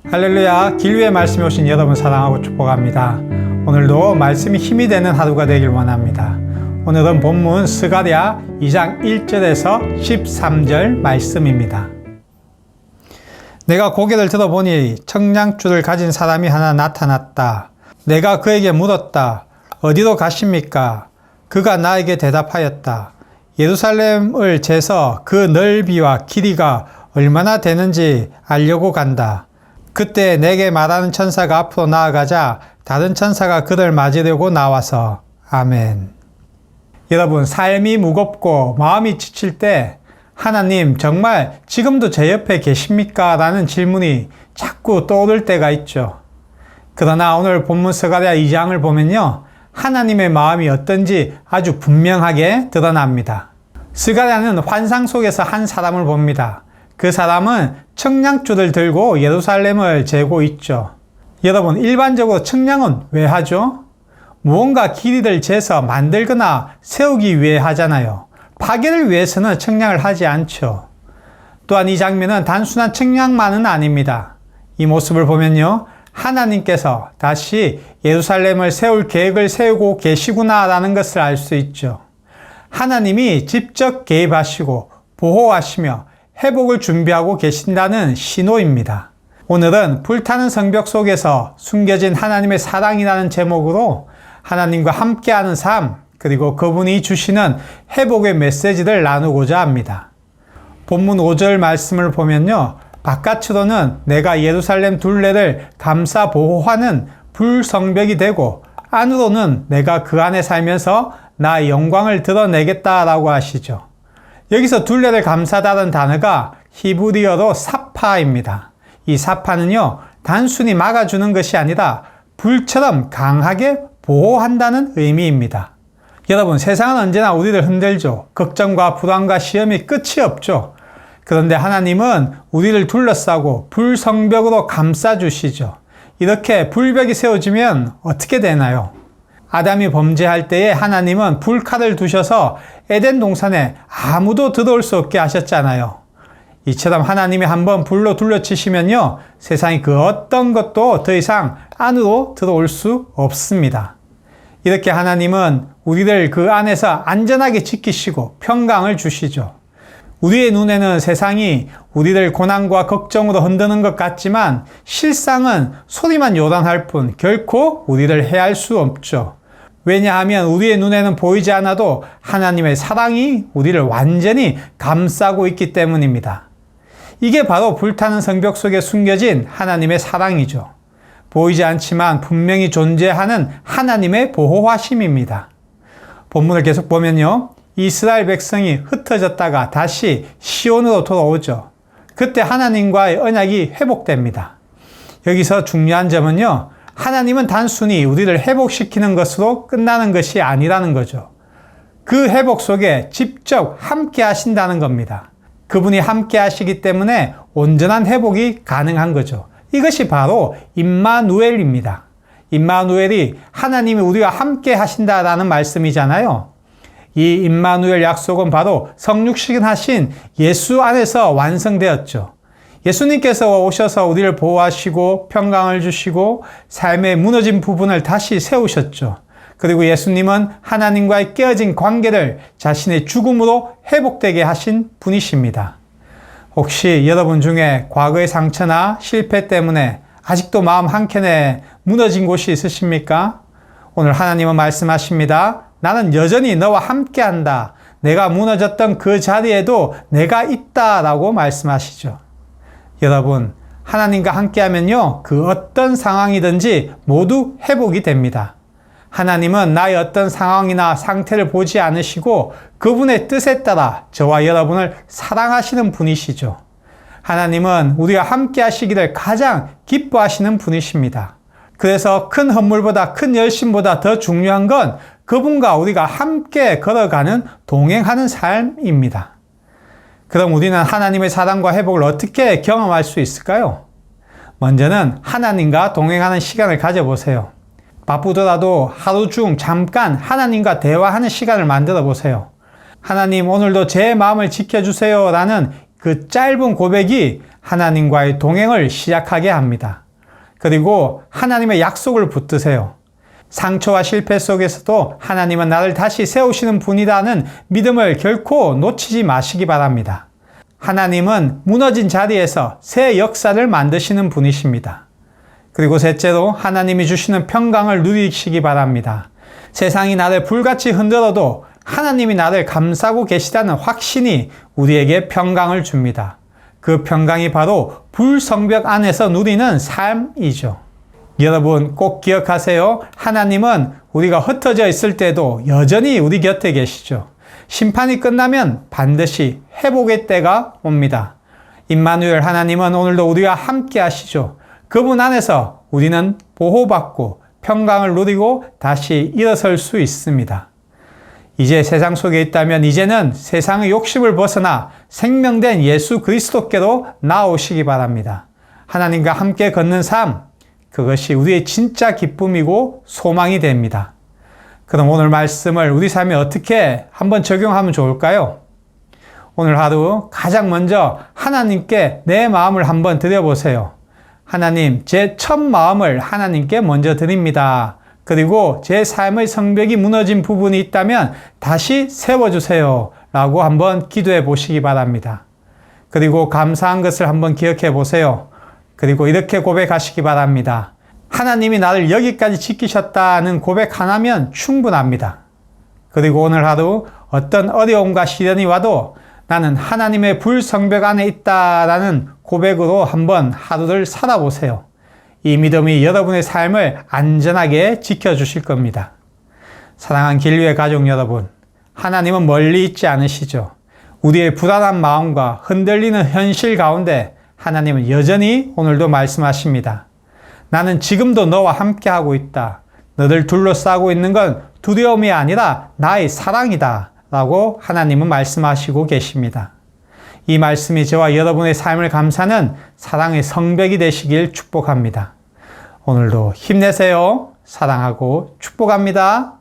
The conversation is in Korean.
할렐루야, 길 위에 말씀이 오신 여러분 사랑하고 축복합니다. 오늘도 말씀이 힘이 되는 하루가 되길 원합니다. 오늘은 본문 스가랴 2장 1절에서 13절 말씀입니다. 내가 고개를 들어보니 청량줄을 가진 사람이 하나 나타났다. 내가 그에게 물었다. 어디로 가십니까? 그가 나에게 대답하였다. 예루살렘을 재서 그 넓이와 길이가 얼마나 되는지 알려고 간다. 그때 내게 말하는 천사가 앞으로 나아가자 다른 천사가 그를 맞으려고 나와서 아멘. 여러분, 삶이 무겁고 마음이 지칠 때 하나님 정말 지금도 제 옆에 계십니까? 라는 질문이 자꾸 떠오를 때가 있죠. 그러나 오늘 본문 스가랴 2장을 보면요, 하나님의 마음이 어떤지 아주 분명하게 드러납니다. 스가랴는 환상 속에서 한 사람을 봅니다. 그 사람은 청량줄을 들고 예루살렘을 재고 있죠. 여러분, 일반적으로 청량은 왜 하죠? 무언가 길이를 재서 만들거나 세우기 위해 하잖아요. 파괴를 위해서는 청량을 하지 않죠. 또한 이 장면은 단순한 청량만은 아닙니다. 이 모습을 보면요, 하나님께서 다시 예루살렘을 세울 계획을 세우고 계시구나라는 것을 알 수 있죠. 하나님이 직접 개입하시고 보호하시며 회복을 준비하고 계신다는 신호입니다. 오늘은 불타는 성벽 속에서 숨겨진 하나님의 사랑이라는 제목으로 하나님과 함께하는 삶, 그리고 그분이 주시는 회복의 메시지를 나누고자 합니다. 본문 5절 말씀을 보면요, 바깥으로는 내가 예루살렘 둘레를 감싸 보호하는 불성벽이 되고 안으로는 내가 그 안에 살면서 나의 영광을 드러내겠다라고 하시죠. 여기서 둘레를 감싸다는 단어가 히브리어로 사파입니다. 이 사파는요, 단순히 막아주는 것이 아니라 불처럼 강하게 보호한다는 의미입니다. 여러분, 세상은 언제나 우리를 흔들죠. 걱정과 불안과 시험이 끝이 없죠. 그런데 하나님은 우리를 둘러싸고 불성벽으로 감싸주시죠. 이렇게 불벽이 세워지면 어떻게 되나요? 아담이 범죄할 때에 하나님은 불칼을 두셔서 에덴 동산에 아무도 들어올 수 없게 하셨잖아요. 이처럼 하나님이 한번 불로 둘러치시면요, 세상이 그 어떤 것도 더 이상 안으로 들어올 수 없습니다. 이렇게 하나님은 우리를 그 안에서 안전하게 지키시고 평강을 주시죠. 우리의 눈에는 세상이 우리를 고난과 걱정으로 흔드는 것 같지만 실상은 소리만 요란할 뿐 결코 우리를 해할 수 없죠. 왜냐하면 우리의 눈에는 보이지 않아도 하나님의 사랑이 우리를 완전히 감싸고 있기 때문입니다. 이게 바로 불타는 성벽 속에 숨겨진 하나님의 사랑이죠. 보이지 않지만 분명히 존재하는 하나님의 보호하심입니다. 본문을 계속 보면요, 이스라엘 백성이 흩어졌다가 다시 시온으로 돌아오죠. 그때 하나님과의 언약이 회복됩니다. 여기서 중요한 점은요, 하나님은 단순히 우리를 회복시키는 것으로 끝나는 것이 아니라는 거죠. 그 회복 속에 직접 함께 하신다는 겁니다. 그분이 함께 하시기 때문에 온전한 회복이 가능한 거죠. 이것이 바로 임마누엘입니다. 임마누엘이 하나님이 우리와 함께 하신다라는 말씀이잖아요. 이 임마누엘 약속은 바로 성육신 하신 예수 안에서 완성되었죠. 예수님께서 오셔서 우리를 보호하시고 평강을 주시고 삶의 무너진 부분을 다시 세우셨죠. 그리고 예수님은 하나님과의 깨어진 관계를 자신의 죽음으로 회복되게 하신 분이십니다. 혹시 여러분 중에 과거의 상처나 실패 때문에 아직도 마음 한켠에 무너진 곳이 있으십니까? 오늘 하나님은 말씀하십니다. 나는 여전히 너와 함께한다. 내가 무너졌던 그 자리에도 내가 있다라고 말씀하시죠. 여러분, 하나님과 함께하면요, 그 어떤 상황이든지 모두 회복이 됩니다. 하나님은 나의 어떤 상황이나 상태를 보지 않으시고 그분의 뜻에 따라 저와 여러분을 사랑하시는 분이시죠. 하나님은 우리와 함께 하시기를 가장 기뻐하시는 분이십니다. 그래서 큰 헌물보다 큰 열심보다 더 중요한 건 그분과 우리가 함께 걸어가는 동행하는 삶입니다. 그럼 우리는 하나님의 사랑과 회복을 어떻게 경험할 수 있을까요? 먼저는 하나님과 동행하는 시간을 가져보세요. 바쁘더라도 하루 중 잠깐 하나님과 대화하는 시간을 만들어 보세요. 하나님, 오늘도 제 마음을 지켜주세요 라는 그 짧은 고백이 하나님과의 동행을 시작하게 합니다. 그리고 하나님의 약속을 붙드세요. 상처와 실패 속에서도 하나님은 나를 다시 세우시는 분이라는 믿음을 결코 놓치지 마시기 바랍니다. 하나님은 무너진 자리에서 새 역사를 만드시는 분이십니다. 그리고 셋째로 하나님이 주시는 평강을 누리시기 바랍니다. 세상이 나를 불같이 흔들어도 하나님이 나를 감싸고 계시다는 확신이 우리에게 평강을 줍니다. 그 평강이 바로 불성벽 안에서 누리는 삶이죠. 여러분 꼭 기억하세요. 하나님은 우리가 흩어져 있을 때도 여전히 우리 곁에 계시죠. 심판이 끝나면 반드시 회복의 때가 옵니다. 임마누엘 하나님은 오늘도 우리와 함께 하시죠. 그분 안에서 우리는 보호받고 평강을 누리고 다시 일어설 수 있습니다. 이제 세상 속에 있다면 이제는 세상의 욕심을 벗어나 생명된 예수 그리스도께로 나오시기 바랍니다. 하나님과 함께 걷는 삶, 그것이 우리의 진짜 기쁨이고 소망이 됩니다. 그럼 오늘 말씀을 우리 삶에 어떻게 한번 적용하면 좋을까요? 오늘 하루 가장 먼저 하나님께 내 마음을 한번 드려보세요. 하나님, 제 첫 마음을 하나님께 먼저 드립니다. 그리고 제 삶의 성벽이 무너진 부분이 있다면 다시 세워주세요. 라고 한번 기도해 보시기 바랍니다. 그리고 감사한 것을 한번 기억해 보세요. 그리고 이렇게 고백하시기 바랍니다. 하나님이 나를 여기까지 지키셨다는 고백 하나면 충분합니다. 그리고 오늘 하루 어떤 어려움과 시련이 와도 나는 하나님의 불성벽 안에 있다라는 고백으로 한번 하루를 살아보세요. 이 믿음이 여러분의 삶을 안전하게 지켜주실 겁니다. 사랑하는 길류의 가족 여러분, 하나님은 멀리 있지 않으시죠. 우리의 불안한 마음과 흔들리는 현실 가운데 하나님은 여전히 오늘도 말씀하십니다. 나는 지금도 너와 함께하고 있다. 너를 둘러싸고 있는 건 두려움이 아니라 나의 사랑이다. 라고 하나님은 말씀하시고 계십니다. 이 말씀이 저와 여러분의 삶을 감싸는 사랑의 성벽이 되시길 축복합니다. 오늘도 힘내세요. 사랑하고 축복합니다.